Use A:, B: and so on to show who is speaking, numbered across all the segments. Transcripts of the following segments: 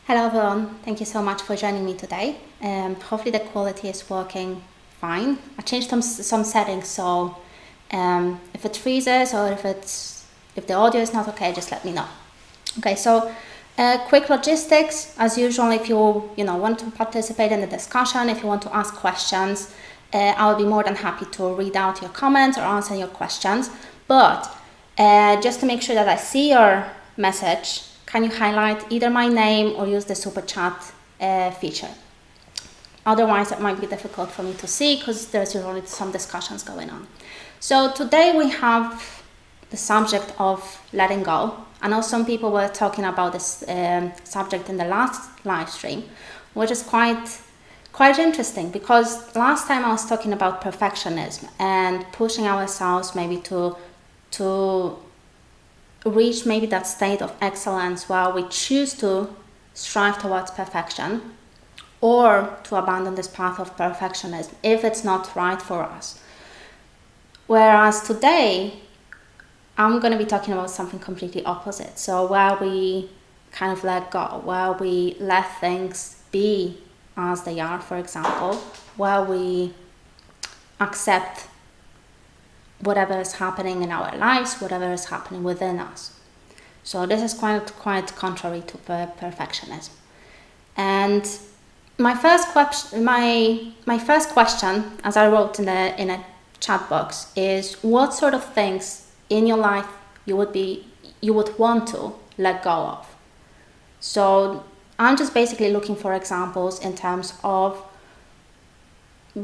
A: Hello everyone, thank you so much for joining me today. Hopefully the quality is working fine. I changed some settings, so if it freezes or if the audio is not okay, just let me know. Okay, so quick logistics. As usual, if you want to participate in the discussion, if you want to ask questions, I will be more than happy to read out your comments or answer your questions. But just to make sure that I see your message, can you highlight either my name or use the super chat feature? Otherwise, it might be difficult for me to see because there's usually some discussions going on. So today we have the subject of letting go. I know some people were talking about this subject in the last live stream, which is quite interesting because last time I was talking about perfectionism and pushing ourselves maybe to reach maybe that state of excellence where we choose to strive towards perfection or to abandon this path of perfectionism if it's not right for us. Whereas today, I'm going to be talking about something completely opposite. So where we kind of let go, where we let things be as they are, for example, where we accept whatever is happening in our lives, whatever is happening within us. So this is quite contrary to perfectionism. And my first question, as I wrote in a chat box, is what sort of things in your life you would want to let go of. So I'm just basically looking for examples in terms of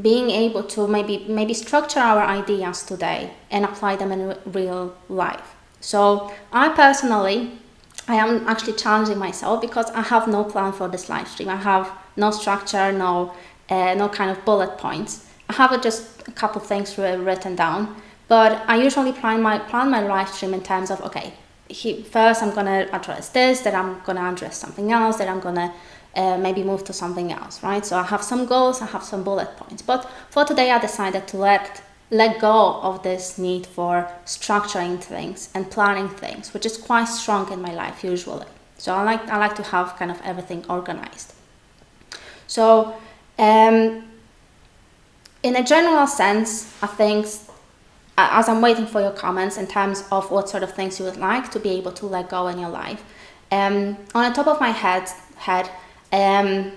A: being able to maybe structure our ideas today and apply them in real life. So I am actually challenging myself because I have no plan for this live stream. I have no structure, no kind of bullet points. I have just a couple things written down, but I usually plan my live stream in terms of, okay, first I'm gonna address this, then I'm gonna address something else, then I'm gonna maybe move to something else, right? So I have some goals, I have some bullet points. But for today, I decided to let go of this need for structuring things and planning things, which is quite strong in my life usually. So I like to have kind of everything organized. So in a general sense, I think, as I'm waiting for your comments in terms of what sort of things you would like to be able to let go in your life, on the top of my head, I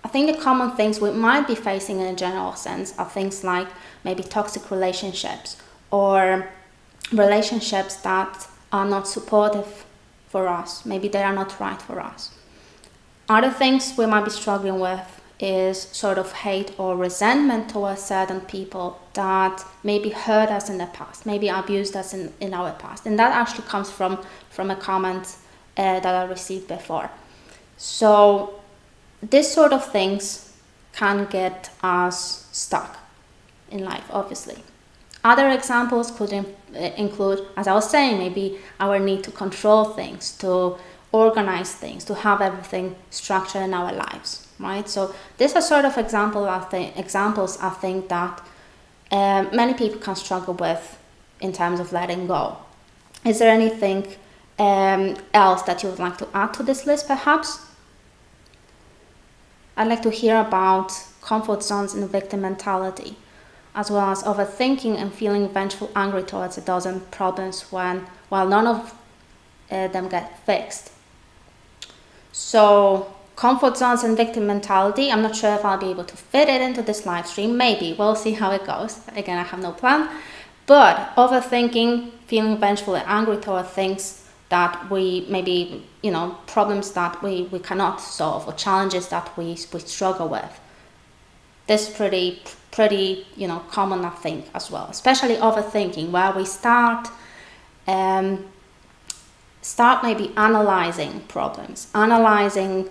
A: think the common things we might be facing in a general sense are things like maybe toxic relationships or relationships that are not supportive for us. Maybe they are not right for us. Other things we might be struggling with is sort of hate or resentment towards certain people that maybe hurt us in the past, maybe abused us in our past. And that actually comes from a comment that I received before. So this sort of things can get us stuck in life, obviously. Other examples could include, as I was saying, maybe our need to control things, to organize things, to have everything structured in our lives, right? So these are sort of examples I think that many people can struggle with in terms of letting go. Is there anything else that you would like to add to this list, perhaps? I'd like to hear about comfort zones and victim mentality, as well as overthinking and feeling vengeful, angry towards a dozen problems while none of them get fixed. So comfort zones and victim mentality, I'm not sure if I'll be able to fit it into this live stream. Maybe, we'll see how it goes. Again, I have no plan. But overthinking, feeling vengeful and angry toward things that we maybe, problems that we cannot solve or challenges that we struggle with. This is pretty common, I think, as well. Especially overthinking, where we start maybe analyzing problems, analyzing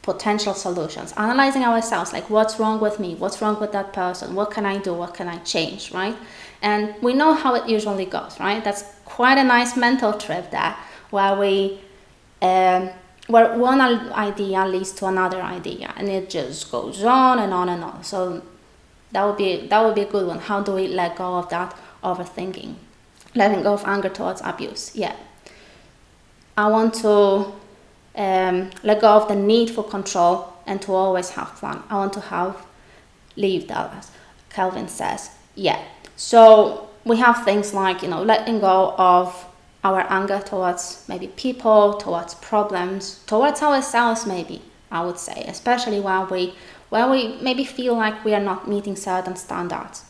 A: potential solutions, analyzing ourselves, like what's wrong with me, what's wrong with that person, what can I do, what can I change, right? And we know how it usually goes, right? That's quite a nice mental trip there, where where one idea leads to another idea, and it just goes on and on and on. So that would be a good one. How do we let go of that overthinking? Letting go of anger towards abuse. Yeah. I want to let go of the need for control and to always have fun. I want to live that, as Calvin says. Yeah. So we have things like, letting go of our anger towards maybe people, towards problems, towards ourselves maybe, I would say, especially when we maybe feel like we are not meeting certain standards.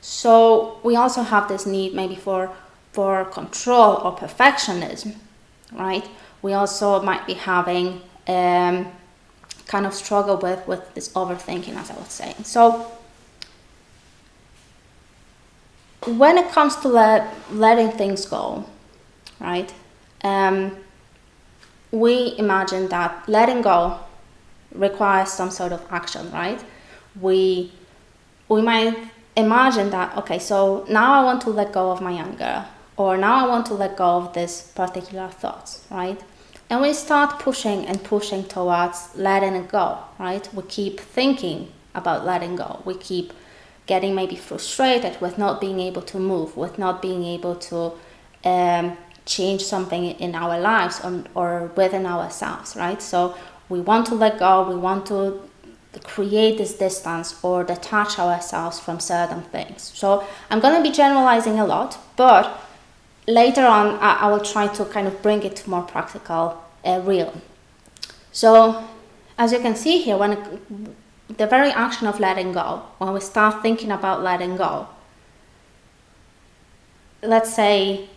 A: So we also have this need maybe for control or perfectionism, right? We also might be having kind of struggle with this overthinking, as I was saying. So when it comes to letting things go, right, we imagine that letting go requires some sort of action, right? We might imagine that, okay, so now I want to let go of my anger, or now I want to let go of this particular thoughts, right? And we start pushing and pushing towards letting it go, right? We keep thinking about letting go. We keep getting maybe frustrated with not being able to move, with not being able to change something in our lives or within ourselves, right? So we want to let go, we want to create this distance or detach ourselves from certain things. So I'm going to be generalizing a lot, but later on I will try to kind of bring it to more practical real. So as you can see here, the very action of letting go, when we start thinking about letting go, let's say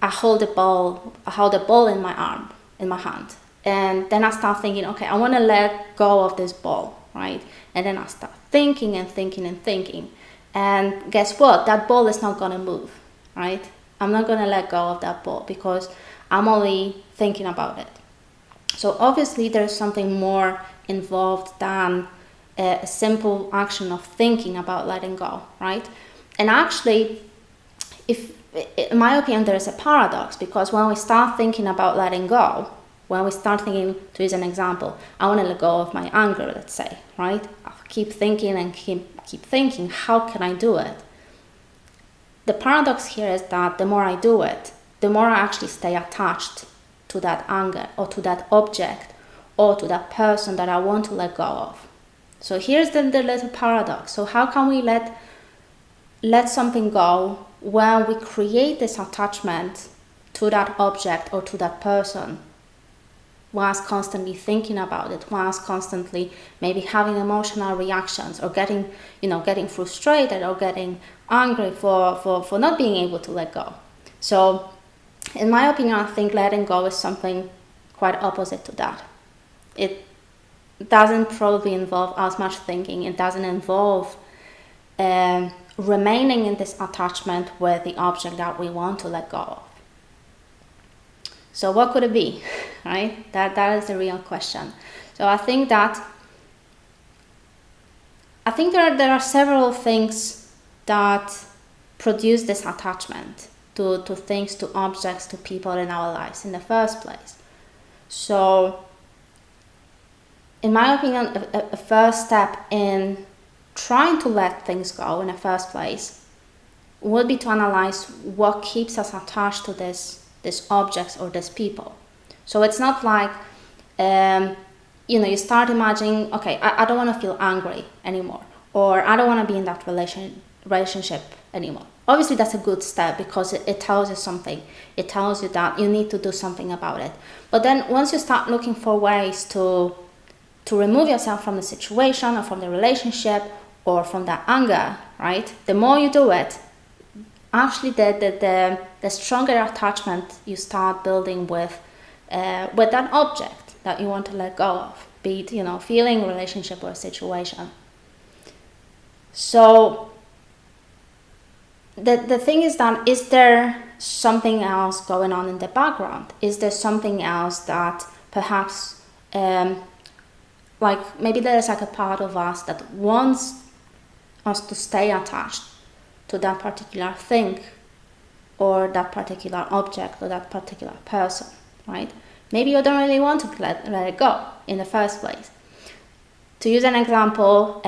A: I hold a ball in my arm, in my hand, and then I start thinking, okay, I want to let go of this ball, right? And then I start thinking and thinking and thinking, and guess what? That ball is not going to move, right? I'm not going to let go of that ball because I'm only thinking about it. So obviously there's something more involved than a simple action of thinking about letting go, right? And actually, in my opinion, there is a paradox, because when we start thinking about letting go, when we start thinking, to use an example, I want to let go of my anger, let's say, right? I'll keep thinking and keep thinking, how can I do it? The paradox here is that the more I do it, the more I actually stay attached to that anger or to that object or to that person that I want to let go of. So here's the little paradox. So how can we let something go when we create this attachment to that object or to that person, whilst constantly thinking about it, whilst constantly maybe having emotional reactions or getting frustrated or getting angry for not being able to let go? So in my opinion, I think letting go is something quite opposite to that. It doesn't probably involve as much thinking. It doesn't involve remaining in this attachment with the object that we want to let go of. So what could it be, right? That is the real question. So I think there are several things that produce this attachment to things, to objects, to people in our lives in the first place. So in my opinion, a first step in trying to let things go in the first place would be to analyze what keeps us attached to this objects or this people. So it's not like you start imagining, okay, I don't want to feel angry anymore, or I don't want to be in that relationship anymore. Obviously that's a good step because it tells you something. It tells you that you need to do something about it. But then once you start looking for ways to remove yourself from the situation or from the relationship or from that anger, right? The more you do it, actually the stronger attachment you start building with that object that you want to let go of, be it feeling, relationship, or situation. So the thing is that, is there something else going on in the background? Is there something else that perhaps like maybe there is like a part of us that wants us to stay attached to that particular thing or that particular object or that particular person, right? Maybe you don't really want to let it go in the first place. To use an example,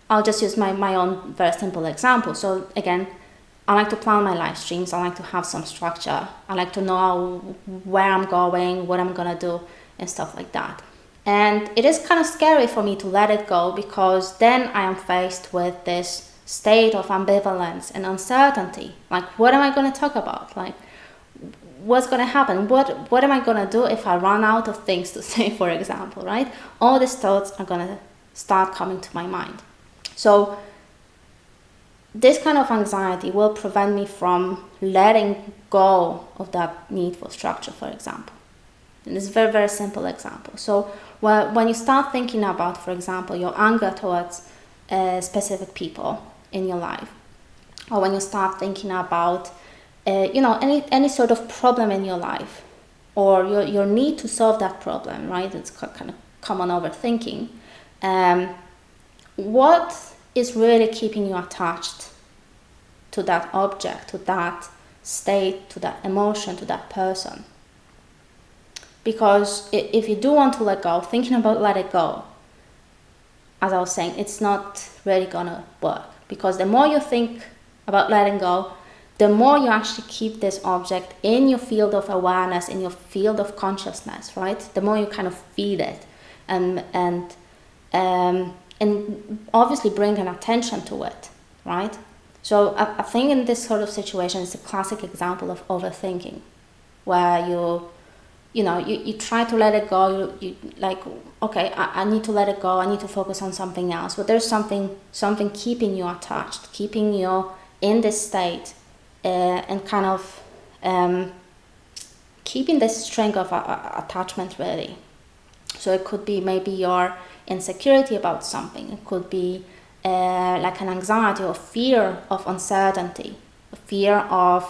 A: I'll just use my own very simple example. So again, I like to plan my live streams. I like to have some structure. I like to know where I'm going, what I'm gonna do, and stuff like that. And it is kind of scary for me to let it go, because then I am faced with this state of ambivalence and uncertainty. Like, what am I gonna talk about? Like, what's gonna happen? What am I gonna do if I run out of things to say, for example, right? All these thoughts are gonna start coming to my mind. So this kind of anxiety will prevent me from letting go of that need for structure, for example. And it's a very, very simple example. So when you start thinking about, for example, your anger towards specific people in your life, or when you start thinking about, any sort of problem in your life, or your need to solve that problem, right? It's kind of common overthinking. What is really keeping you attached to that object, to that state, to that emotion, to that person? Because if you do want to let go, thinking about let it go, as I was saying, it's not really gonna work. Because the more you think about letting go, the more you actually keep this object in your field of awareness, in your field of consciousness, right? The more you kind of feed it and obviously bring an attention to it, right? So I think in this sort of situation, it's a classic example of overthinking, where you try to let it go. You like, okay, I need to let it go. I need to focus on something else. But there's something keeping you attached, keeping you in this state, and kind of keeping this string of attachment, really. So it could be maybe your insecurity about something. It could be like an anxiety or fear of uncertainty, a fear of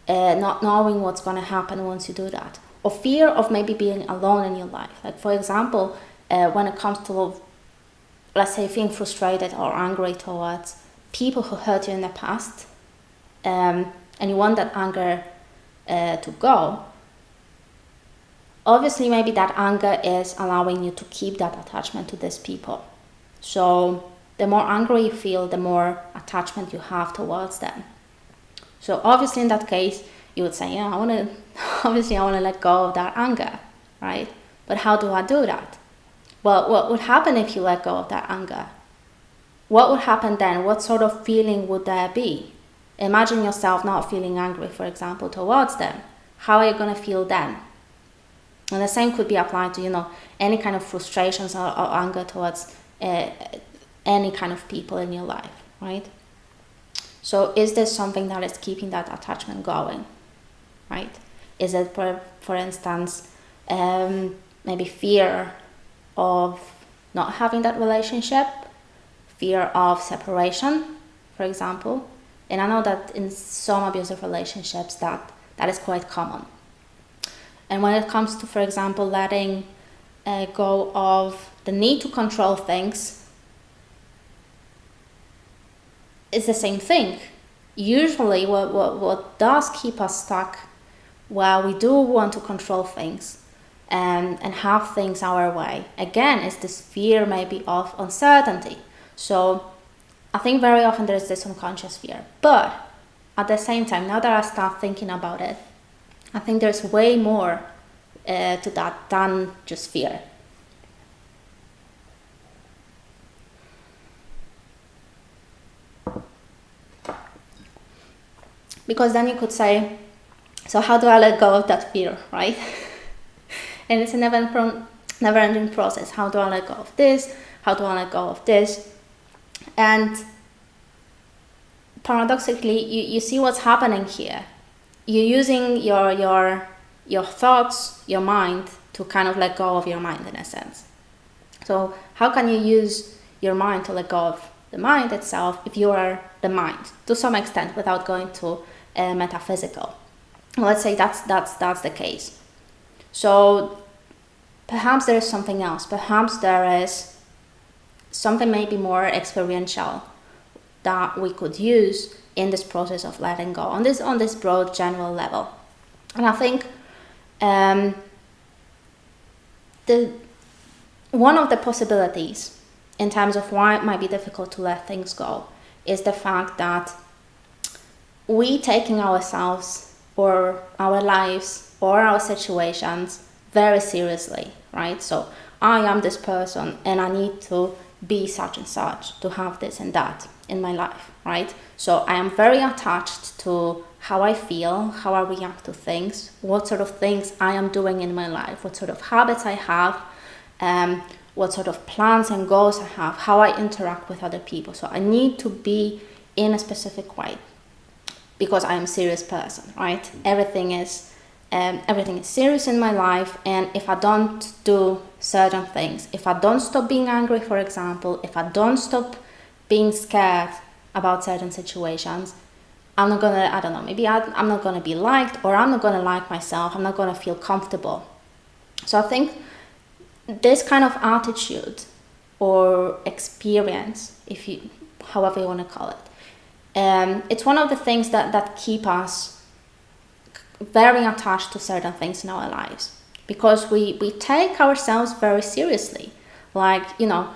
A: not knowing what's going to happen once you do that, or fear of maybe being alone in your life. Like, for example, when it comes to, let's say, feeling frustrated or angry towards people who hurt you in the past, and you want that anger to go, obviously maybe that anger is allowing you to keep that attachment to these people. So the more angry you feel, the more attachment you have towards them. So obviously in that case, you would say, yeah, I want to let go of that anger, right? But how do I do that? Well, what would happen if you let go of that anger? What would happen then? What sort of feeling would there be? Imagine yourself not feeling angry, for example, towards them. How are you going to feel then? And the same could be applied to, any kind of frustrations or anger towards any kind of people in your life, right? So is this something that is keeping that attachment going, right? Is it, for instance, maybe fear of not having that relationship, fear of separation, for example? And I know that in some abusive relationships that is quite common. And when it comes to, for example, letting go of the need to control things, it's the same thing. Usually what does keep us stuck, while we do want to control things and have things our way, again, is this fear maybe of uncertainty. So I think very often there's this unconscious fear. But at the same time, now that I start thinking about it, I think there's way more to that than just fear. Because then you could say, so how do I let go of that fear, right? And it's a never-ending process. How do I let go of this? How do I let go of this? And paradoxically, you see what's happening here. You're using your thoughts, your mind, to kind of let go of your mind, in a sense. So how can you use your mind to let go of the mind itself if you are the mind, to some extent, without going to metaphysical? Well, let's say that's the case. So perhaps there is something else. Perhaps there is something maybe more experiential that we could use in this process of letting go on this broad general level. And I think one of the possibilities in terms of why it might be difficult to let things go is the fact that we taking ourselves or our lives or our situations very seriously, right? So I am this person and I need to be such and such to have this and that in my life, right? So I am very attached to how I feel, how I react to things, what sort of things I am doing in my life, what sort of habits I have, what sort of plans and goals I have, how I interact with other people. So I need to be in a specific way because I am a serious person, right? Everything is serious in my life, and if I don't do certain things, if I don't stop being angry, for example, if I don't stop being scared about certain situations, I'm not gonna, I don't know, maybe I'm not gonna be liked, or I'm not gonna like myself, I'm not gonna feel comfortable. So I think this kind of attitude or experience, if you, however you want to call it, it's one of the things that keep us very attached to certain things in our lives, because we take ourselves very seriously. Like, you know,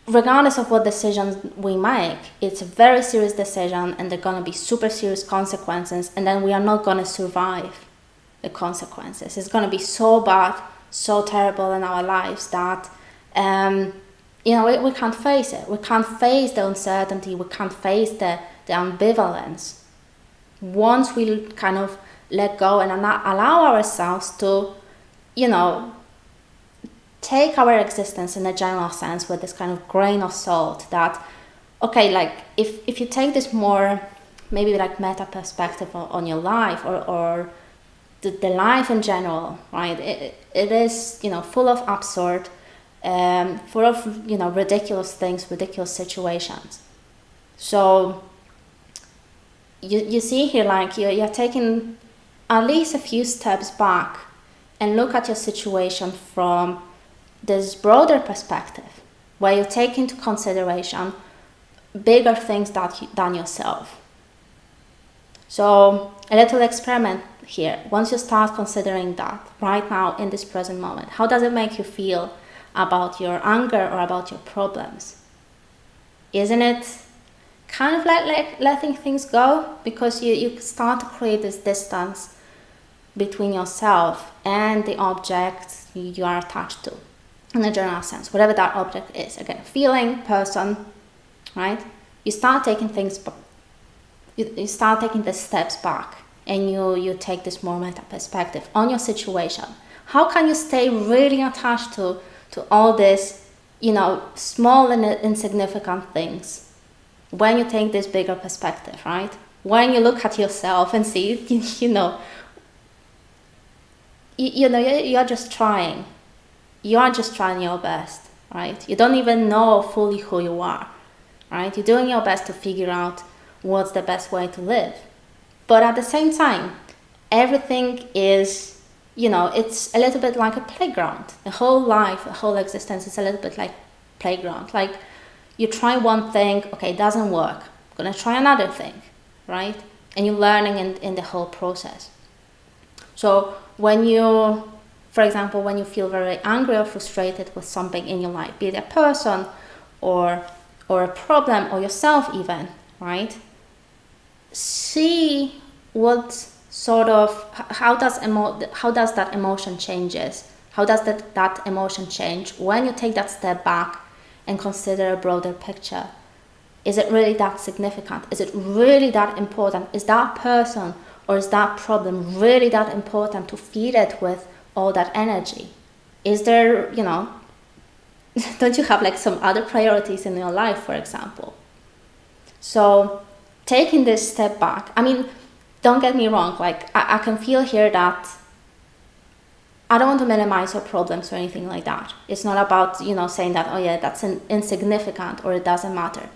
A: regardless of what decisions we make, it's a very serious decision and there are going to be super serious consequences, and then we are not going to survive the consequences. It's going to be so bad, so terrible in our lives that you know, we can't face it. We can't face the uncertainty. We can't face the ambivalence. Once we kind of let go and allow ourselves to, you know, take our existence in a general sense with this kind of grain of salt, that, okay, like if you take this more maybe like meta perspective on your life, or the life in general, right? It is, you know, full of absurd, full of, you know, ridiculous things, ridiculous situations. So you see here, like you're taking at least a few steps back and look at your situation from this broader perspective, where you take into consideration bigger things than yourself. So a little experiment here. Once you start considering that right now in this present moment, how does it make you feel about your anger or about your problems? Isn't it kind of like letting things go? Because you start to create this distance between yourself and the object you are attached to, in a general sense, whatever that object is. Again, feeling, person, right? You start taking things, you start taking the steps back, and you take this more meta perspective on your situation. How can you stay really attached to all this, you know, small and insignificant things, when you take this bigger perspective, right? When you look at yourself and see, you know, you're just trying. You are just trying your best, right? You don't even know fully who you are, right? You're doing your best to figure out what's the best way to live. But at the same time, everything is, you know, it's a little bit like a playground. The whole life, the whole existence is a little bit like playground. Like, you try one thing, okay, it doesn't work. I'm gonna try another thing, right? And you're learning in the whole process. So when you, for example, when you feel very angry or frustrated with something in your life, be it a person or a problem or yourself even, right? See what sort of, how does that emotion changes? How does that emotion change when you take that step back and consider a broader picture? Is it really that significant? Is it really that important? Is that person or is that problem really that important to feed it with all that energy? Is there, you know, don't you have like some other priorities in your life, for example? So taking this step back, I mean, don't get me wrong, like I can feel here that I don't want to minimize your problems or anything like that. It's not about, you know, saying that, oh yeah, that's insignificant or it doesn't matter.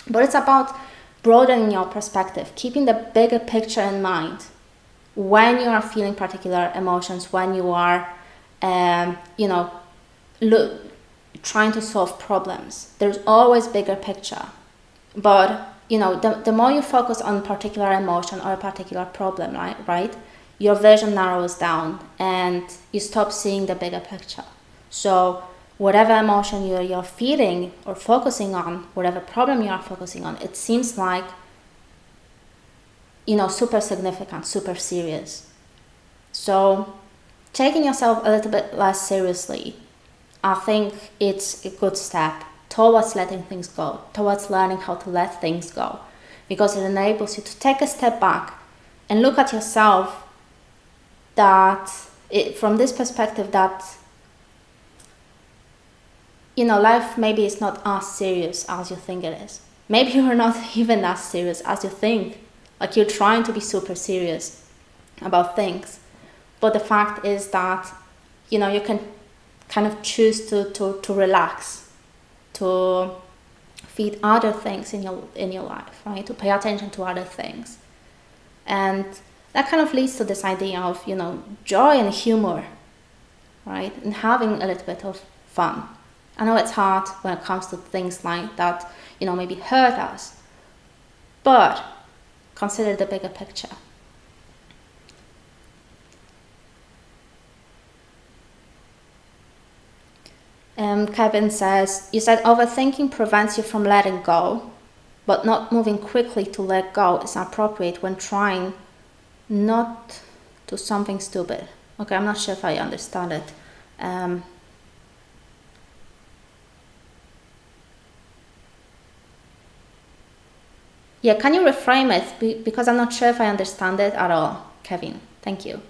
A: But it's about broadening your perspective, keeping the bigger picture in mind when you are feeling particular emotions, when you are, you know, trying to solve problems. There's always bigger picture. But, you know, the more you focus on a particular emotion or a particular problem, right, your vision narrows down and you stop seeing the bigger picture. So whatever emotion you're feeling or focusing on, whatever problem you are focusing on, it seems like super significant, super serious. So taking yourself a little bit less seriously, I think it's a good step towards letting things go, towards learning how to let things go, because it enables you to take a step back and look at yourself from this perspective that, life maybe is not as serious as you think it is. Maybe you're not even as serious as you think. Like, you're trying to be super serious about things. But the fact is that, you can kind of choose to relax, to feed other things in your life, right? To pay attention to other things. And that kind of leads to this idea of, joy and humor, right? And having a little bit of fun. I know it's hard when it comes to things like that, maybe hurt us, but consider the bigger picture. Kevin says, you said overthinking prevents you from letting go, but not moving quickly to let go is appropriate when trying not to something stupid. Okay, I'm not sure if I understand it. Yeah, can you reframe it? Because I'm not sure if I understand it at all, Kevin. Thank you.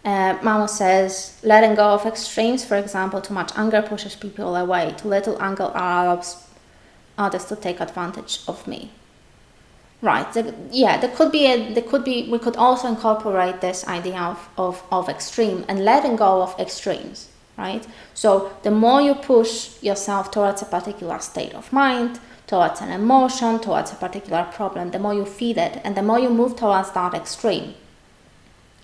A: Mamo says, letting go of extremes, for example, too much anger pushes people away. Too little anger allows others to take advantage of me. Right. We could also incorporate this idea of extreme and letting go of extremes, right? So the more you push yourself towards a particular state of mind, towards an emotion, towards a particular problem, the more you feed it, and the more you move towards that extreme,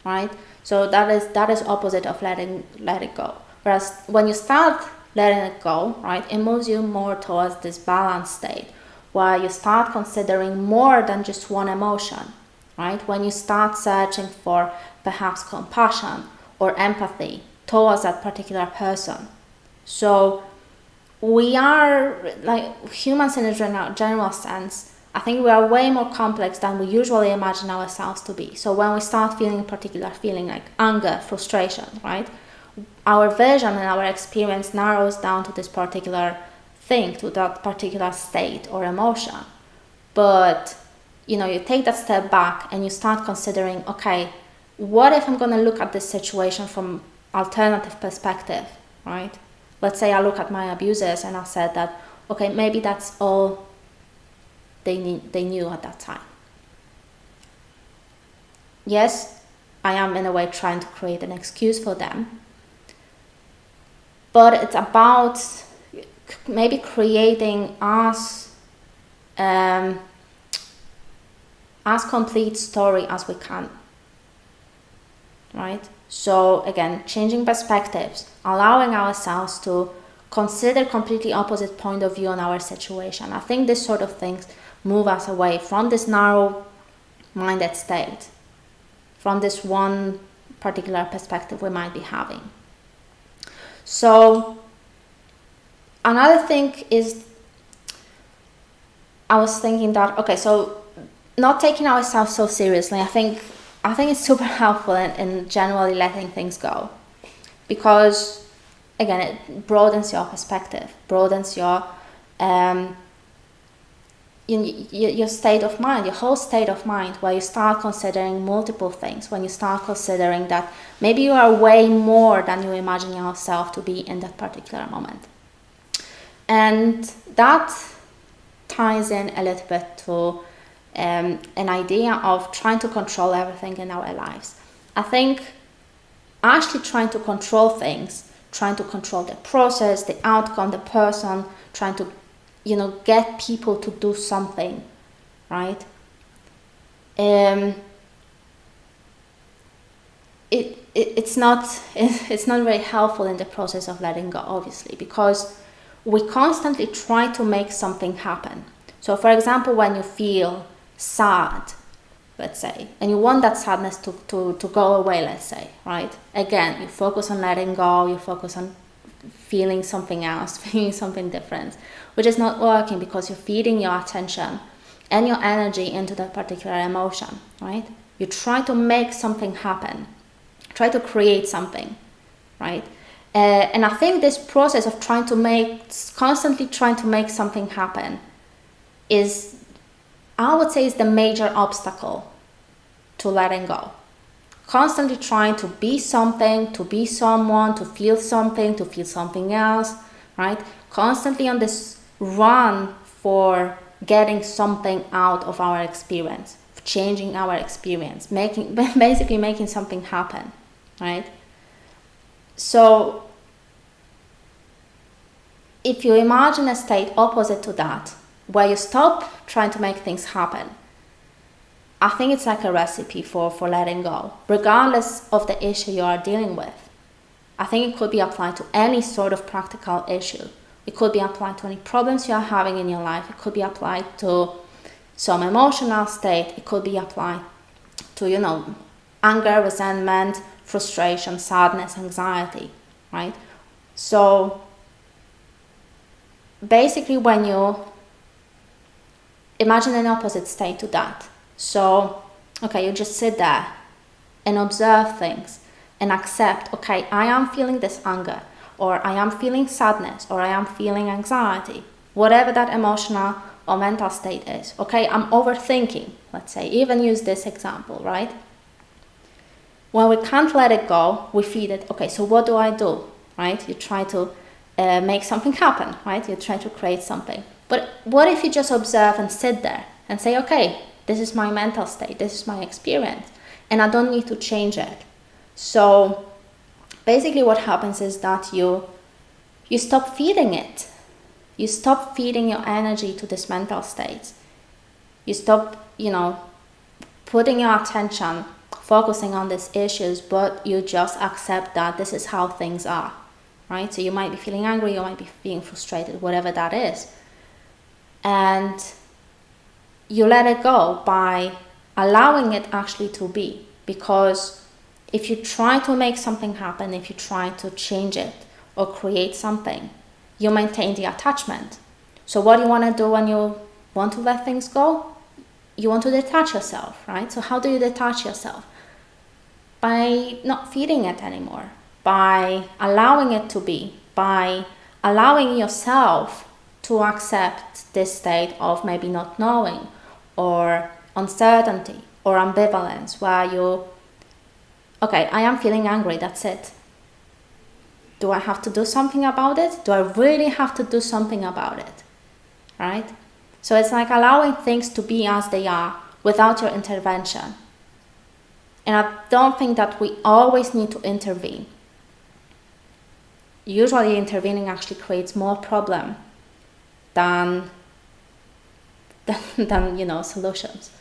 A: right? So that is opposite of letting it go. Whereas when you start letting it go, right, it moves you more towards this balanced state, where you start considering more than just one emotion, right? When you start searching for perhaps compassion or empathy towards that particular person. So we are, like humans in a general sense, I think we are way more complex than we usually imagine ourselves to be. So when we start feeling a particular feeling like anger, frustration, right, our vision and our experience narrows down to this particular thing, to that particular state or emotion. But you take that step back and you start considering, okay, what if I'm going to look at this situation from alternative perspective, right? Let's say I look at my abusers and I said that, okay, maybe that's all they knew at that time. Yes, I am in a way trying to create an excuse for them, but it's about maybe creating as complete story as we can, right? So again, changing perspectives, allowing ourselves to consider completely opposite point of view on our situation. I think this sort of things move us away from this narrow-minded state, from this one particular perspective we might be having. So another thing is, I was thinking that, okay, so not taking ourselves so seriously, I think it's super helpful in generally letting things go, because again, it broadens your perspective, broadens your state of mind, your whole state of mind, where you start considering multiple things, when you start considering that maybe you are way more than you imagine yourself to be in that particular moment. And that ties in a little bit to an idea of trying to control everything in our lives. I think actually trying to control things, trying to control the process, the outcome, the person, trying to get people to do something, right? It's not very helpful in the process of letting go, obviously, because we constantly try to make something happen. So for example, when you feel sad, let's say, and you want that sadness to go away, let's say, right? Again, you focus on letting go, you focus on feeling something else, feeling something different, which is not working because you're feeding your attention and your energy into that particular emotion, right? You try to make something happen, try to create something, right? And I think this process of constantly trying to make something happen is, I would say, is the major obstacle to letting go. Constantly trying to be something, to be someone, to feel something else, right? Constantly on this run for getting something out of our experience, changing our experience, basically making something happen, right? So if you imagine a state opposite to that, where you stop trying to make things happen, I think it's like a recipe for letting go, regardless of the issue you are dealing with. I think it could be applied to any sort of practical issue. It could be applied to any problems you are having in your life. It could be applied to some emotional state. It could be applied to, anger, resentment, frustration, sadness, anxiety, right? So basically, when you imagine an opposite state to that. So, okay, you just sit there and observe things and accept, okay, I am feeling this anger, or I am feeling sadness, or I am feeling anxiety, whatever that emotional or mental state is. Okay, I'm overthinking, let's say, even use this example, right? When we can't let it go, we feed it. Okay, so what do? Right? You try to make something happen, right? You try to create something. But what if you just observe and sit there and say, okay, this is my mental state, this is my experience, and I don't need to change it. So basically what happens is that you stop feeding it. You stop feeding your energy to this mental state. You stop, putting your attention, focusing on these issues, but you just accept that this is how things are, right? So you might be feeling angry, you might be being frustrated, whatever that is. And you let it go by allowing it actually to be. Because if you try to make something happen, if you try to change it or create something, you maintain the attachment. So what do you want to do when you want to let things go? You want to detach yourself, right? So how do you detach yourself? By not feeding it anymore, by allowing it to be, by allowing yourself to accept this state of maybe not knowing, or uncertainty, or ambivalence, where okay, I am feeling angry, that's it. Do I have to do something about it? Do I really have to do something about it? Right? So it's like allowing things to be as they are without your intervention. And I don't think that we always need to intervene. Usually intervening actually creates more problem than solutions.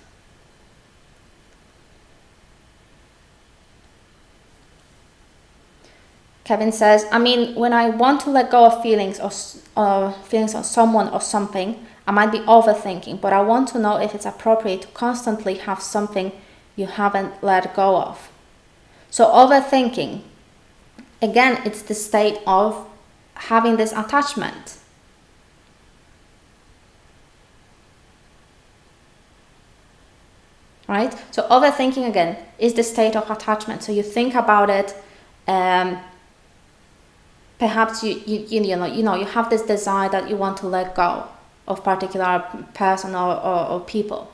A: Kevin says, when I want to let go of feelings or feelings on someone or something, I might be overthinking, but I want to know if it's appropriate to constantly have something you haven't let go of. So overthinking, again, it's the state of having this attachment. Right? So overthinking, again, is the state of attachment. So you think about it, perhaps you have this desire that you want to let go of particular person or people.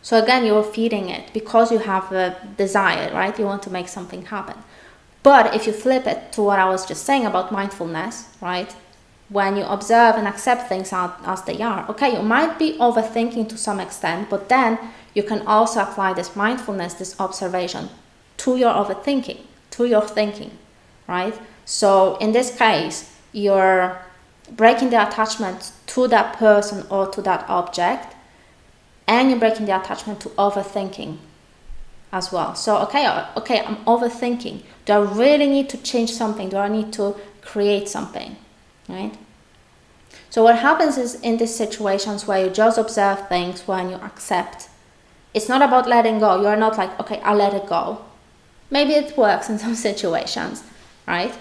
A: So again, you're feeding it because you have a desire, right? You want to make something happen. But if you flip it to what I was just saying about mindfulness, right? When you observe and accept things as they are, okay, you might be overthinking to some extent, but then you can also apply this mindfulness, this observation, to your overthinking, to your thinking, right? So in this case, you're breaking the attachment to that person or to that object, and you're breaking the attachment to overthinking as well. So, okay, I'm overthinking. Do I really need to change something? Do I need to create something, right? So what happens is in these situations where you just observe things, when you accept, it's not about letting go. You're not like, okay, I'll let it go. Maybe it works in some situations, right?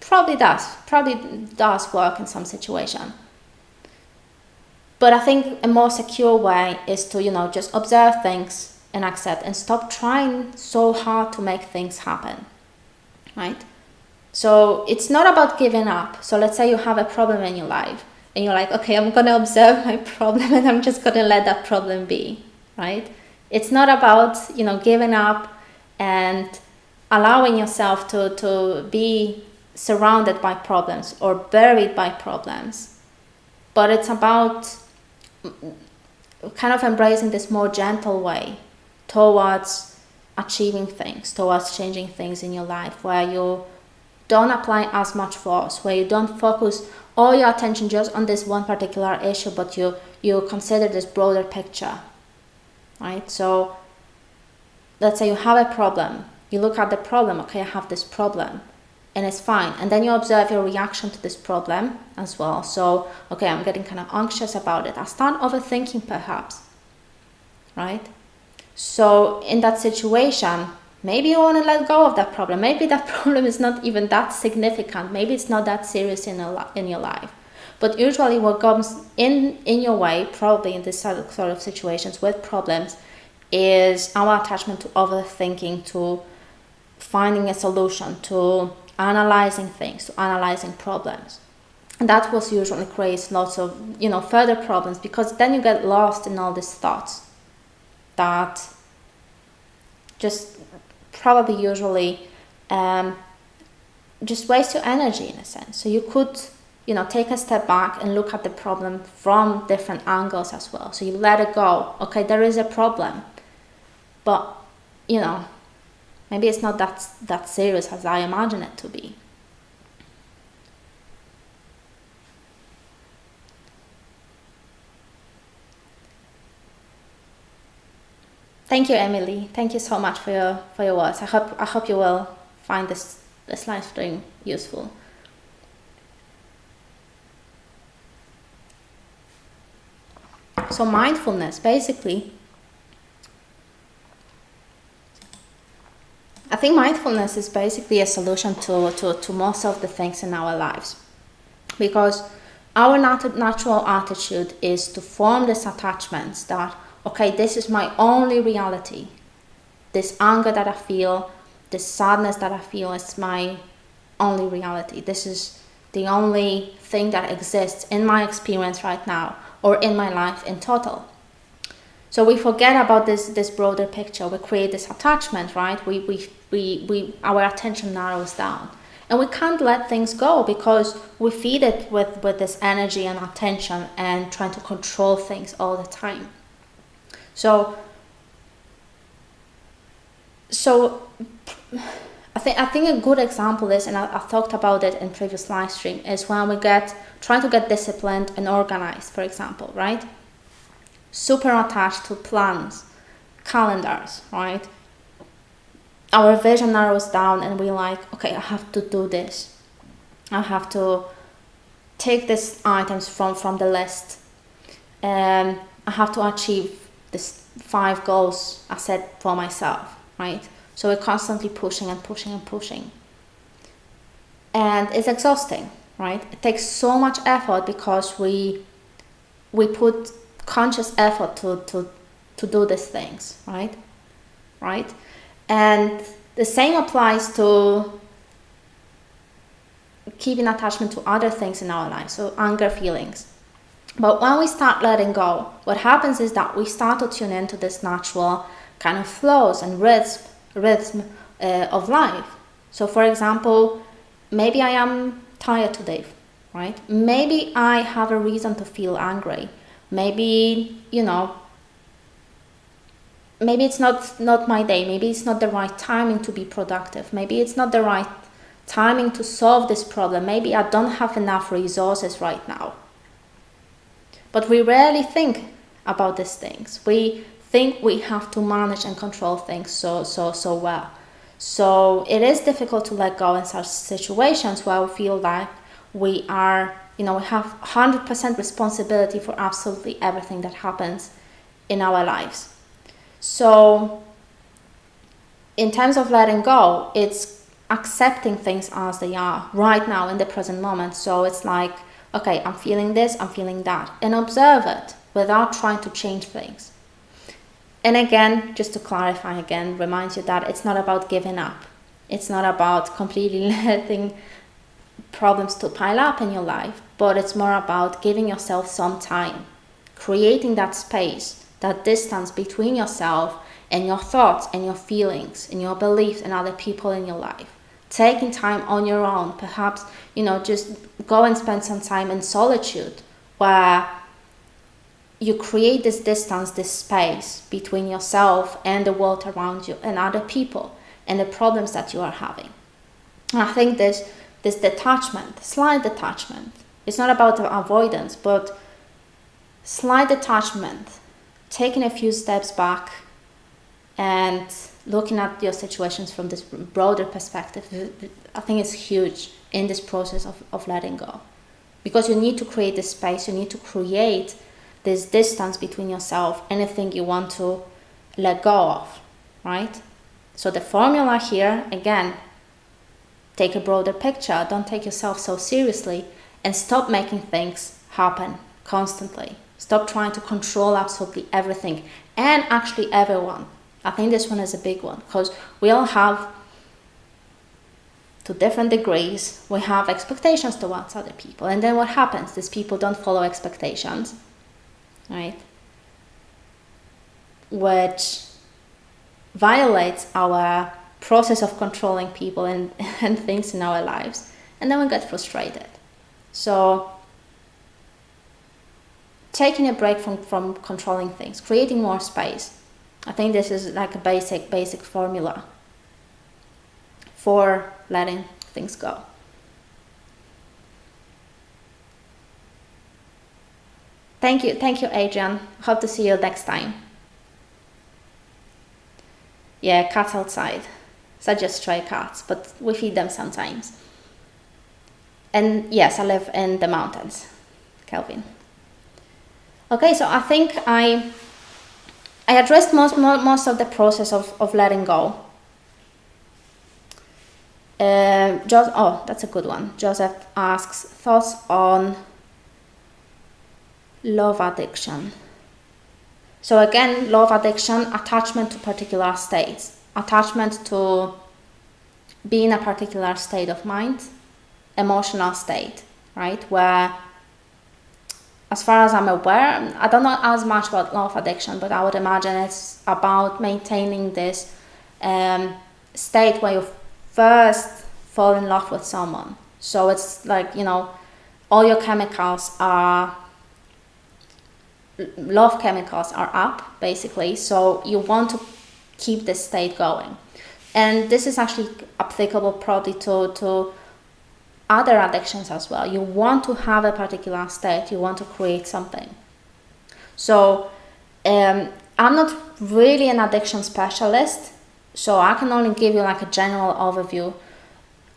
A: probably does work in some situation. But I think a more secure way is to, just observe things and accept, and stop trying so hard to make things happen, right? So it's not about giving up. So let's say you have a problem in your life and you're like, okay, I'm going to observe my problem and I'm just going to let that problem be, right? It's not about, giving up and allowing yourself to be surrounded by problems or buried by problems. But it's about kind of embracing this more gentle way towards achieving things, towards changing things in your life, where you don't apply as much force, where you don't focus all your attention just on this one particular issue, but you consider this broader picture, right? So let's say you have a problem, you look at the problem, okay, I have this problem, and it's fine. And then you observe your reaction to this problem as well. So, okay, I'm getting kind of anxious about it. I start overthinking perhaps, right? So in that situation, maybe you want to let go of that problem. Maybe that problem is not even that significant. Maybe it's not that serious in your life. But usually what comes in your way, probably in this sort of situations with problems, is our attachment to overthinking, to finding a solution, to analyzing things, to analyzing problems. And that was usually creates lots of, further problems, because then you get lost in all these thoughts that just probably usually just waste your energy in a sense. So you could, take a step back and look at the problem from different angles as well. So you let it go. Okay, there is a problem, but, maybe it's not that serious as I imagine it to be. Thank you, Emily. Thank you so much for your words. I hope you will find this live stream useful. So mindfulness, basically, I think mindfulness is basically a solution to most of the things in our lives, because our natural attitude is to form these attachments that, okay, this is my only reality. This anger that I feel, this sadness that I feel is my only reality. This is the only thing that exists in my experience right now, or in my life in total. So we forget about this broader picture. We create this attachment, right? Our attention narrows down. And we can't let things go because we feed it with this energy and attention and trying to control things all the time. So I think a good example is, and I've talked about it in previous live stream, is when we trying to get disciplined and organized, for example, right? Super attached to plans, calendars, right? Our vision narrows down and we're like, okay, I have to do this. I have to take these items from the list. And I have to achieve these 5 goals I set for myself, right? So we're constantly pushing and pushing and pushing. And it's exhausting, right? It takes so much effort because we put conscious effort to do these things, right? And the same applies to keeping attachment to other things in our life, so anger feelings. But when we start letting go, what happens is that we start to tune into this natural kind of flows and rhythm of life. So for example, maybe I am tired today, right? Maybe I have a reason to feel angry. Maybe, maybe it's not my day. Maybe it's not the right timing to be productive. Maybe it's not the right timing to solve this problem. Maybe I don't have enough resources right now. But we rarely think about these things. We think we have to manage and control things so well. So it is difficult to let go in such situations where we feel like we are, we have 100% responsibility for absolutely everything that happens in our lives. So in terms of letting go, it's accepting things as they are right now in the present moment. So it's like, okay, I'm feeling this, I'm feeling that, and observe it without trying to change things. And again, just to clarify again, remind you that it's not about giving up. It's not about completely letting problems to pile up in your life, but it's more about giving yourself some time, creating that space, that distance between yourself and your thoughts and your feelings and your beliefs and other people in your life. Taking time on your own, perhaps, just go and spend some time in solitude where you create this distance, this space between yourself and the world around you and other people and the problems that you are having. And I think this detachment, slight detachment, it's not about avoidance, but slight detachment, taking a few steps back and looking at your situations from this broader perspective, I think it's huge in this process of letting go. Because you need to create this space, you need to create this distance between yourself, anything you want to let go of, right? So the formula here, again, take a broader picture, don't take yourself so seriously, and stop making things happen constantly. Stop trying to control absolutely everything and actually everyone. I think this one is a big one because we all have, to different degrees, we have expectations towards other people. And then what happens? These people don't follow expectations, right? Which violates our process of controlling people and things in our lives. And then we get frustrated. So taking a break from controlling things, creating more space. I think this is like a basic formula for letting things go. Thank you, Adrian. Hope to see you next time. Yeah, cats outside. Such as stray cats, but we feed them sometimes. And yes, I live in the mountains, Kelvin. Okay, so I think I addressed most of the process of letting go. That's a good one. Joseph asks, thoughts on love addiction. So again, love addiction, attachment to particular states, attachment to being a particular state of mind, emotional state, right? Where, as far as I'm aware, I don't know as much about love addiction, but I would imagine it's about maintaining this state where you first fall in love with someone. So it's like, all your love chemicals are up, basically. So you want to keep this state going. And this is actually applicable probably to other addictions as well. You want to have a particular state, you want to create something. So I'm not really an addiction specialist, so I can only give you like a general overview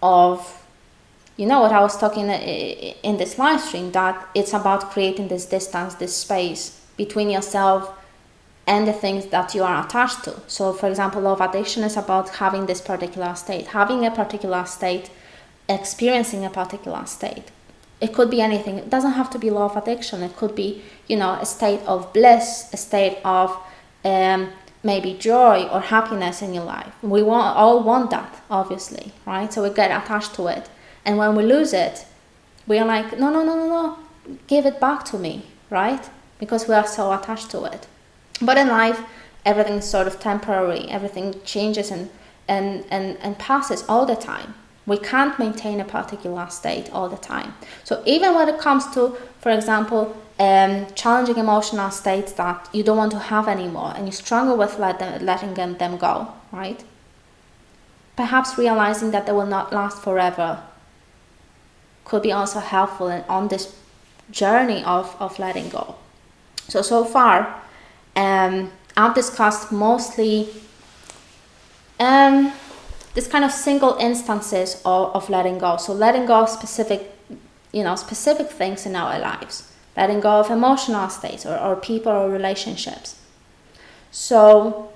A: of, what I was talking in this live stream, that it's about creating this distance, this space between yourself and the things that you are attached to. So for example, love addiction is about having this particular state, experiencing a particular state. It could be anything. It doesn't have to be love addiction. It could be, a state of bliss, a state of maybe joy or happiness in your life. We all want that, obviously, right? So we get attached to it. And when we lose it, we are like, no, give it back to me, right? Because we are so attached to it. But in life, everything is sort of temporary. Everything changes and passes all the time. We can't maintain a particular state all the time. So even when it comes to, for example, challenging emotional states that you don't want to have anymore and you struggle with letting them go, right? Perhaps realizing that they will not last forever could be also helpful on this journey of letting go. So far, I've discussed mostly this kind of single instances of letting go. So letting go of specific things in our lives, letting go of emotional states or people or relationships. So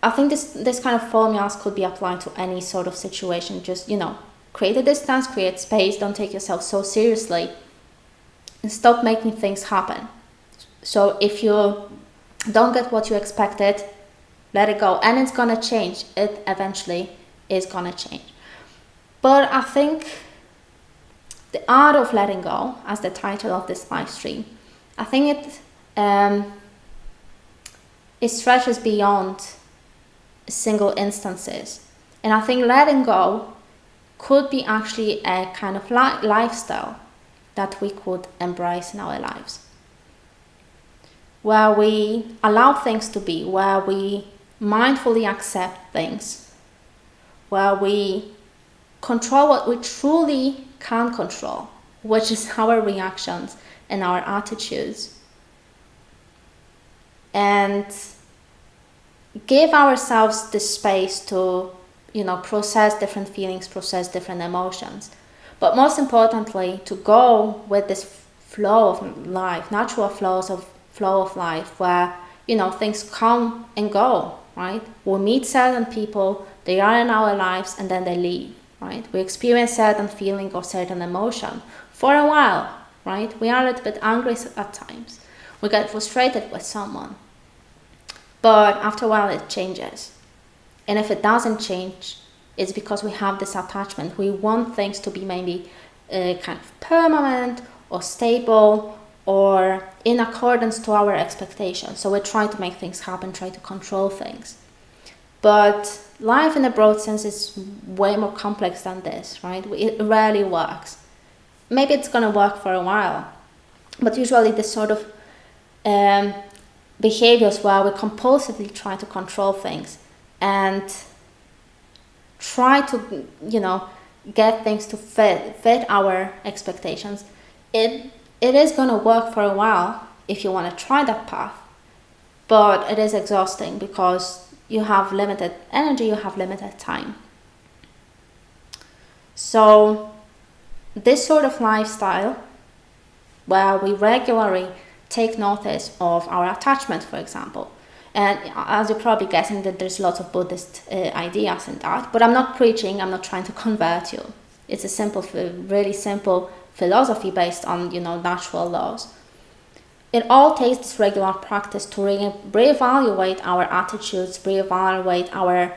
A: I think this kind of formulas could be applied to any sort of situation. Just, create a distance, create space, don't take yourself so seriously, and stop making things happen. So if you don't get what you expected, let it go, and it's gonna change. It eventually is gonna change. But I think the art of letting go, as the title of this live stream, I think it stretches beyond single instances. And I think letting go could be actually a kind of lifestyle that we could embrace in our lives, where we allow things to be, where we mindfully accept things, where we control what we truly can control, which is our reactions and our attitudes, and give ourselves the space to, process different feelings, process different emotions. But most importantly, to go with this flow of life, natural flow of life, where, things come and go, right? We meet certain people, they are in our lives, and then they leave, right? We experience certain feeling or certain emotion for a while, right? We are a little bit angry at times. We get frustrated with someone. But after a while it changes. And if it doesn't change, it's because we have this attachment. We want things to be maybe kind of permanent or stable or in accordance to our expectations. So we try to make things happen, try to control things. But life in a broad sense is way more complex than this, right? It rarely works. Maybe it's going to work for a while, but usually this sort of behaviors where we compulsively try to control things and try to, get things to fit our expectations, it is going to work for a while if you want to try that path, but it is exhausting because you have limited energy, you have limited time. So this sort of lifestyle, where we regularly take notice of our attachment, for example, and as you're probably guessing, that there's lots of Buddhist ideas in that, but I'm not preaching, I'm not trying to convert you. It's a simple, really simple philosophy based on, natural laws. It all takes this regular practice to reevaluate our attitudes, reevaluate our,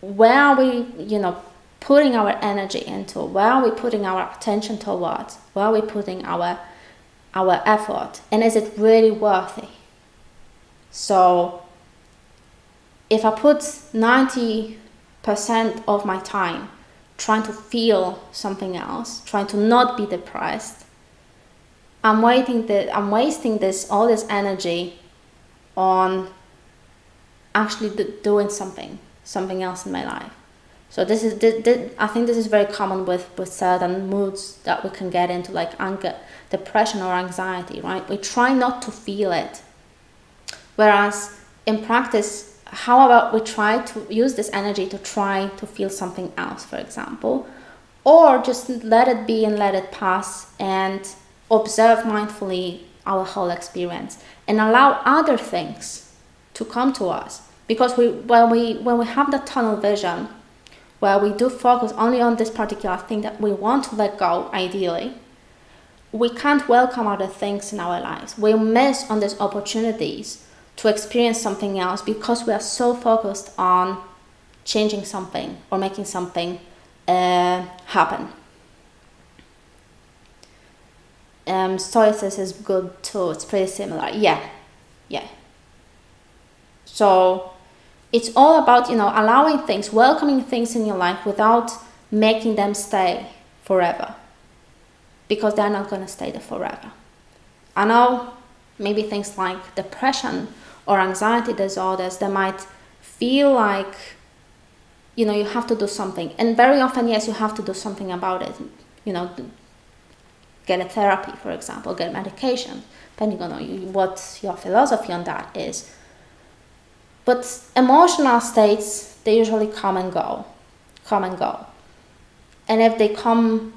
A: where are we, putting our energy into, where are we putting our attention towards, where are we putting our effort, and is it really worthy? So if I put 90% of my time trying to feel something else, trying to not be depressed, I'm wasting all this energy on actually doing something else in my life. So I think this is very common with certain moods that we can get into, like anger, depression, or anxiety, right? We try not to feel it. Whereas in practice, how about we try to use this energy to try to feel something else, for example, or just let it be and let it pass and observe mindfully our whole experience and allow other things to come to us. Because when we have that tunnel vision, where we do focus only on this particular thing that we want to let go, ideally, we can't welcome other things in our lives. We miss on these opportunities to experience something else because we are so focused on changing something or making something happen. Stoicism is good too. It's pretty similar. Yeah. So it's all about, allowing things, welcoming things in your life without making them stay forever, because they're not going to stay there forever. I know maybe things like depression or anxiety disorders, they might feel like, you have to do something. And very often, yes, you have to do something about it. Get a therapy, for example, get medication, depending on what your philosophy on that is. But emotional states, they usually come and go. And if they come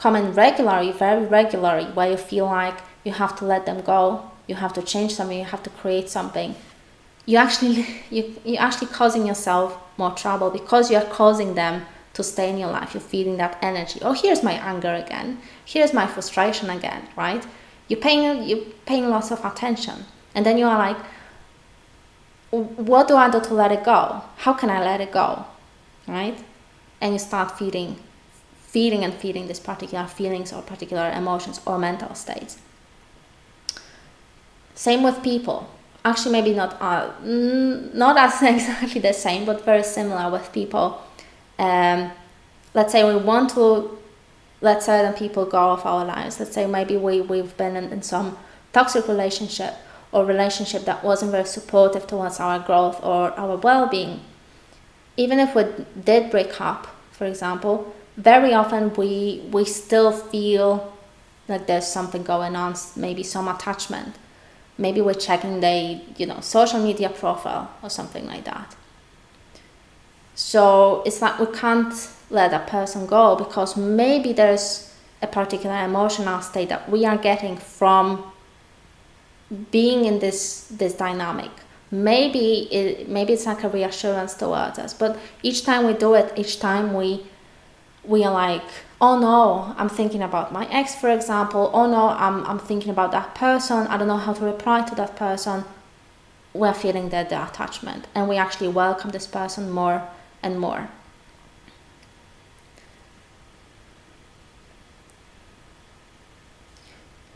A: in regularly, very regularly, where you feel like you have to let them go, you have to change something, you have to create something, you're actually causing yourself more trouble, because you're causing them to stay in your life. You're feeding that energy. Oh, here's my anger again. Here's my frustration again, right? You're paying lots of attention. And then you are like, what do I do to let it go? How can I let it go, right? And you start feeding these particular feelings or particular emotions or mental states. Same with people. Actually, maybe not as exactly the same, but very similar with people. Let's say we want to let certain people go of our lives. Let's say maybe we've been in some toxic relationship, or relationship that wasn't very supportive towards our growth or our well-being. Even if we did break up, for example, very often we still feel like there's something going on, maybe some attachment. Maybe we're checking their, social media profile or something like that. So it's like we can't let a person go, because maybe there's a particular emotional state that we are getting from being in this dynamic. Maybe it's like a reassurance towards us, but each time we do it, each time we are like, oh no, I'm thinking about my ex, for example. Oh no, I'm thinking about that person. I don't know how to reply to that person. We're feeling the attachment, and we actually welcome this person more and more.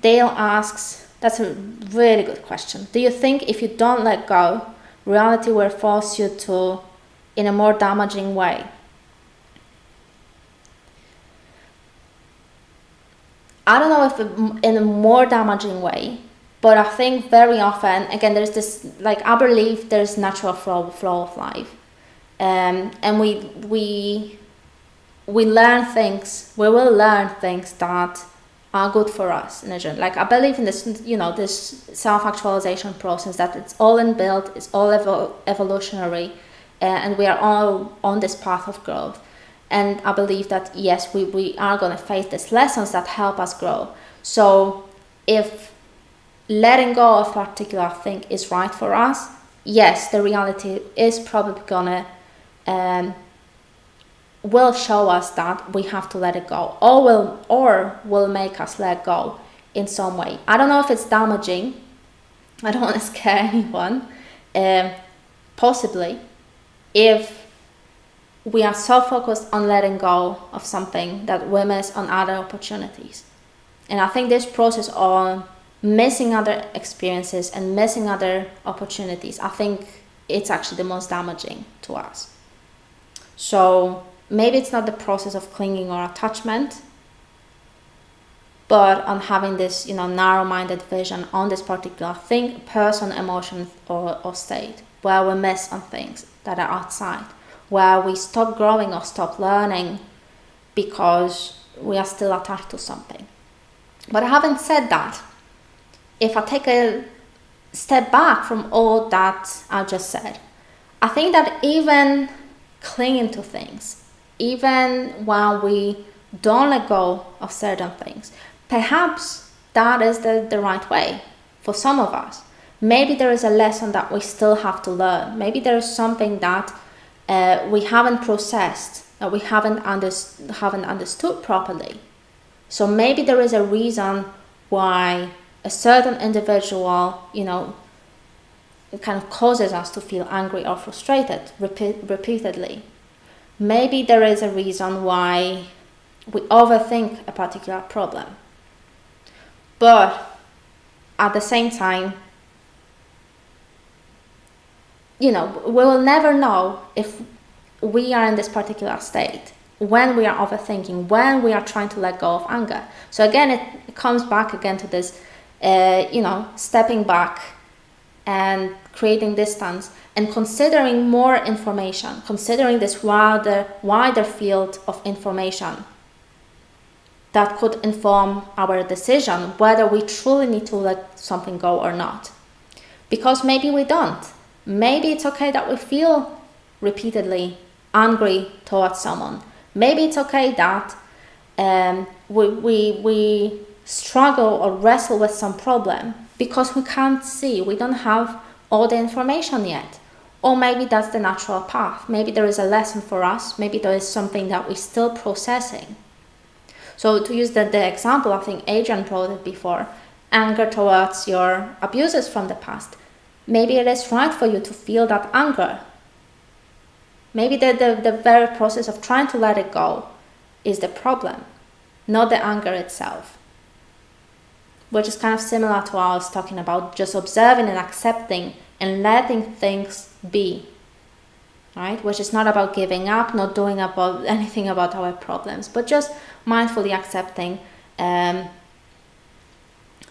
A: Dale asks, that's a really good question. Do you think if you don't let go, reality will force you to in a more damaging way? I don't know if in a more damaging way, but I think very often, again, there's this, I believe there's natural flow of life. And we learn things, we will learn things that are good for us in a journey. I believe in this, this self-actualization process, that it's all inbuilt, it's all evolutionary, and we are all on this path of growth. And I believe that, yes, we are going to face these lessons that help us grow. So if letting go of a particular thing is right for us, yes, the reality is probably going to will show us that we have to let it go, or will make us let go in some way. I don't know if it's damaging. I don't want to scare anyone. Possibly, if we are so focused on letting go of something that we miss on other opportunities. And I think this process on missing other experiences and missing other opportunities, I think it's actually the most damaging to us. So maybe it's not the process of clinging or attachment, but on having this, narrow-minded vision on this particular thing, person, emotion, or state, where we miss on things that are outside, where we stop growing or stop learning because we are still attached to something. But having said that, if I take a step back from all that I just said, I think that even clinging to things, even while we don't let go of certain things, perhaps that is the right way for some of us. Maybe there is a lesson that we still have to learn. Maybe there is something that we haven't processed, that we haven't understood properly. So maybe there is a reason why a certain individual, it kind of causes us to feel angry or frustrated repeatedly. Maybe there is a reason why we overthink a particular problem. But at the same time, we will never know if we are in this particular state when we are overthinking, when we are trying to let go of anger. So again, it comes back again to this, stepping back and creating distance and considering more information, considering this wider field of information that could inform our decision whether we truly need to let something go or not. Because maybe we don't. Maybe it's okay that we feel repeatedly angry towards someone. Maybe it's okay that we struggle or wrestle with some problem because we can't see, we don't have all the information yet. Or maybe that's the natural path. Maybe there is a lesson for us. Maybe there is something that we're still processing. So to use the example, I think Adrian brought it before, anger towards your abusers from the past. Maybe it is right for you to feel that anger. Maybe the very process of trying to let it go is the problem, not the anger itself. Which is kind of similar to what I was talking about, just observing and accepting and letting things be, right? Which is not about giving up, not doing about anything about our problems, but just mindfully accepting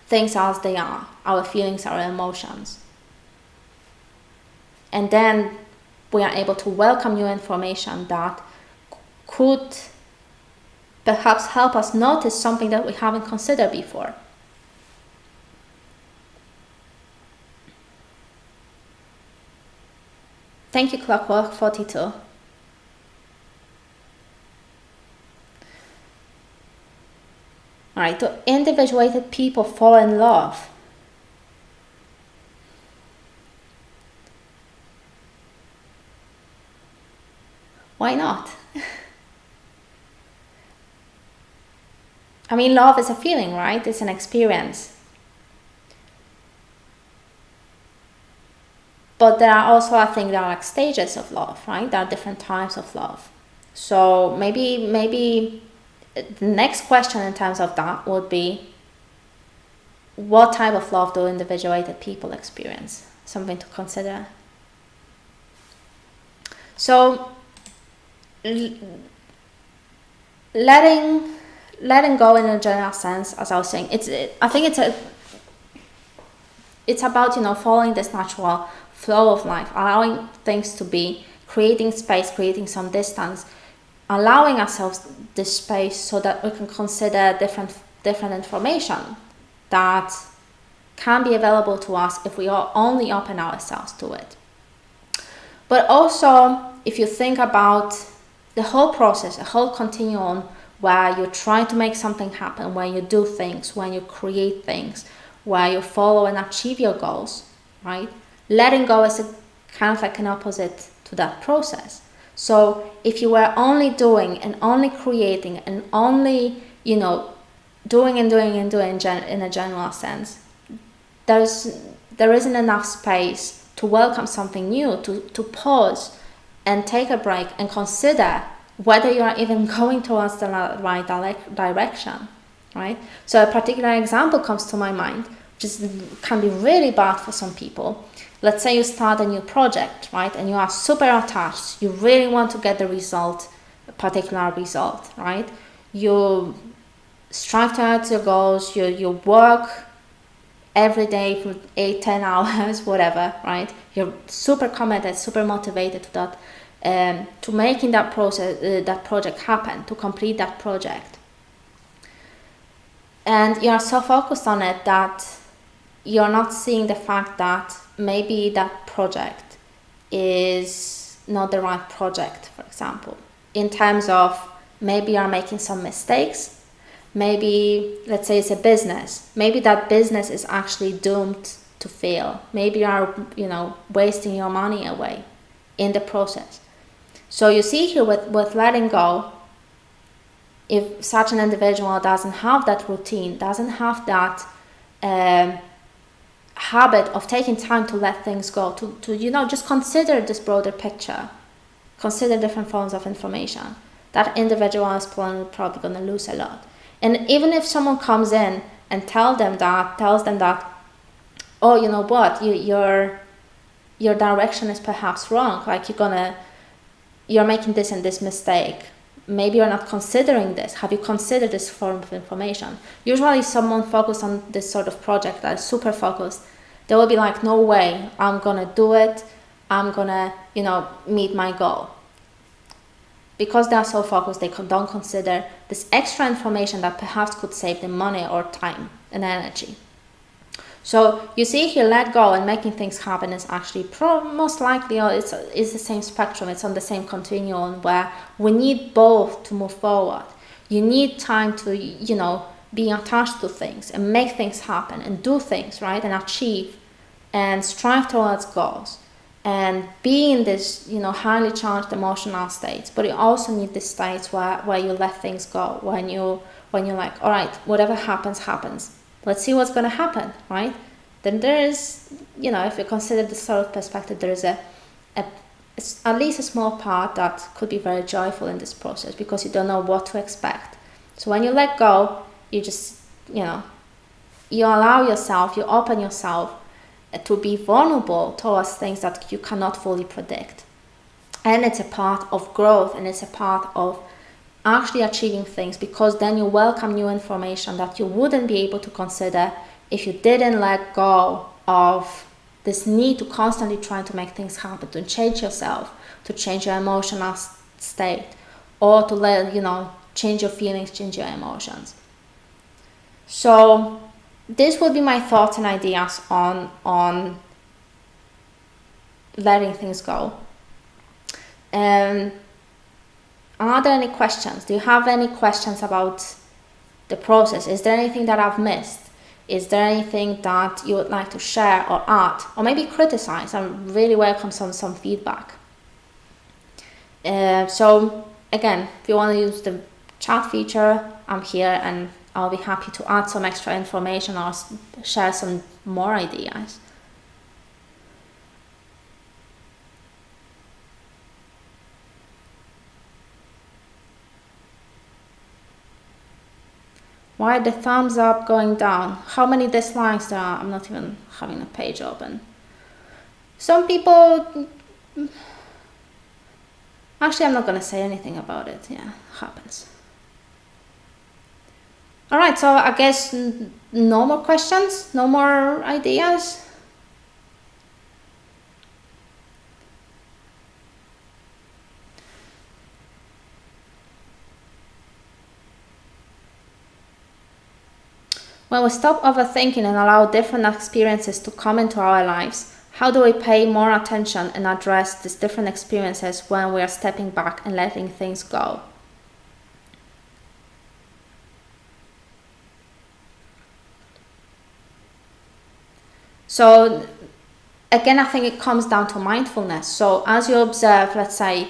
A: things as they are, our feelings, our emotions. And then we are able to welcome new information that could perhaps help us notice something that we haven't considered before. Thank you, Clockwork 42. All right, do individuated people fall in love? Why not? I mean, love is a feeling, right? It's an experience. But there are also, I think, there are like stages of love, right? There are different types of love. So maybe the next question in terms of that would be, what type of love do individuated people experience? Something to consider. So letting go in a general sense, as I was saying, I think it's about, following this natural flow of life, allowing things to be, creating space, creating some distance, allowing ourselves this space so that we can consider different information that can be available to us if we only open ourselves to it. But also, if you think about the whole process, the whole continuum where you're trying to make something happen, where you do things, when you create things, where you follow and achieve your goals, right? Letting go is kind of like an opposite to that process. So if you were only doing and only creating and only, doing in a general sense, there isn't enough space to welcome something new, to pause and take a break and consider whether you are even going towards the right direction, right? So a particular example comes to my mind, which can be really bad for some people. Let's say you start a new project, right? And you are super attached. You really want to get a particular result, right? You strive towards your goals. You work every day for 8-10 hours, whatever, right? You're super committed, super motivated to that, to making that project happen, to complete that project. And you are so focused on it that you're not seeing the fact that maybe that project is not the right project, for example, in terms of maybe you're making some mistakes. Maybe, let's say it's a business. Maybe that business is actually doomed to fail. Maybe you're, wasting your money away in the process. So you see here with letting go, if such an individual doesn't have that routine, doesn't have that habit of taking time to let things go, to just consider this broader picture, consider different forms of information, that individual is probably going to lose a lot. And even if someone comes in and tells them that, oh, you know what, your direction is perhaps wrong, like you're making this and this mistake, maybe you're not considering this, have you considered this form of information? Usually someone focused on this sort of project that is super focused, they will be like, no way, I'm gonna do it, I'm gonna meet my goal. Because they are so focused, they don't consider this extra information that perhaps could save them money or time and energy. So you see here, let go and making things happen is actually most likely, it's the same spectrum, it's on the same continuum where we need both to move forward. You need time to, be attached to things and make things happen and do things, right, and achieve and strive towards goals and be in this, highly charged emotional states. But you also need these states where you let things go, when you're like, all right, whatever happens. Let's see what's going to happen, right? Then there is, if you consider this sort of perspective, there is at least a small part that could be very joyful in this process, because you don't know what to expect. So when you let go, you just, you allow yourself, you open yourself to be vulnerable towards things that you cannot fully predict. And it's a part of growth, and it's a part of actually achieving things, because then you welcome new information that you wouldn't be able to consider if you didn't let go of this need to constantly try to make things happen, to change yourself, to change your emotional state, or to let, change your feelings, change your emotions. So this would be my thoughts and ideas on letting things go. And are there any questions? Do you have any questions about the process? Is there anything that I've missed? Is there anything that you would like to share or add, or maybe criticize? I really welcome some feedback. So again, if you want to use the chat feature, I'm here, and I'll be happy to add some extra information or share some more ideas. Why the thumbs up going down? How many dislikes there are? I'm not even having a page open. Some people... Actually, I'm not going to say anything about it. Yeah, it happens. All right, so I guess no more questions, no more ideas. When we stop overthinking and allow different experiences to come into our lives, how do we pay more attention and address these different experiences when we are stepping back and letting things go? So again, I think it comes down to mindfulness. So as you observe, let's say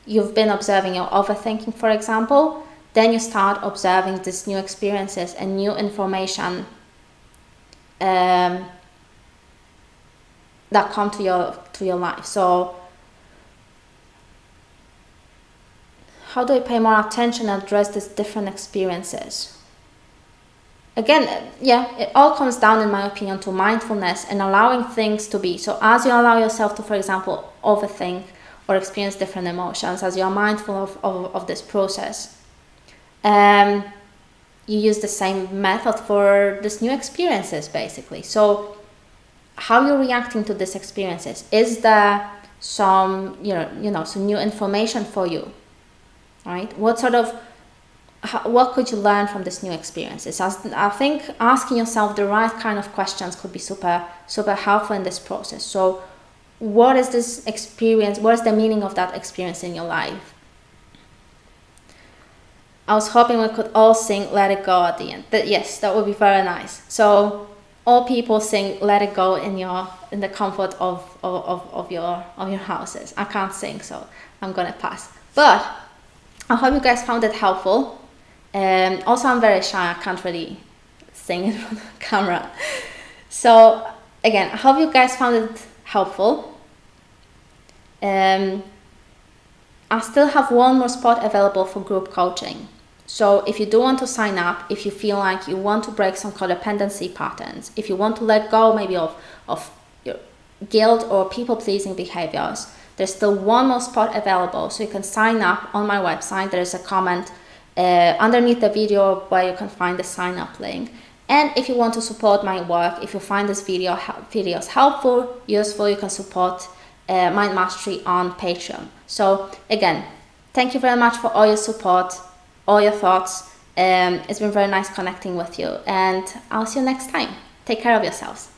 A: you've been observing your overthinking, for example, then you start observing these new experiences and new information that come to your life. So how do I pay more attention and address these different experiences? Again, yeah, it all comes down, in my opinion, to mindfulness and allowing things to be. So as you allow yourself to, for example, overthink or experience different emotions, as you're mindful of this process, you use the same method for these new experiences, basically. So how you're reacting to these experiences? Is there some new information for you, right? What could you learn from these new experiences? I think asking yourself the right kind of questions could be super, super helpful in this process. So what is this experience? What is the meaning of that experience in your life? I was hoping we could all sing Let It Go at the end. Yes, that would be very nice. So all people sing Let It Go in the comfort of your houses. I can't sing, so I'm gonna pass. But I hope you guys found it helpful. Also, I'm very shy. I can't really sing in front of the camera. So again, I hope you guys found it helpful. I still have one more spot available for group coaching. So if you do want to sign up, if you feel like you want to break some codependency patterns, if you want to let go maybe of your guilt or people-pleasing behaviors, there's still one more spot available. So you can sign up on my website. There's a comment underneath the video where you can find the sign up link. And if you want to support my work, if you find this videos helpful, useful, you can support Mind Mastery on Patreon. So again, thank you very much for all your support, all your thoughts. It's been very nice connecting with you, and I'll see you next time. Take care of yourselves.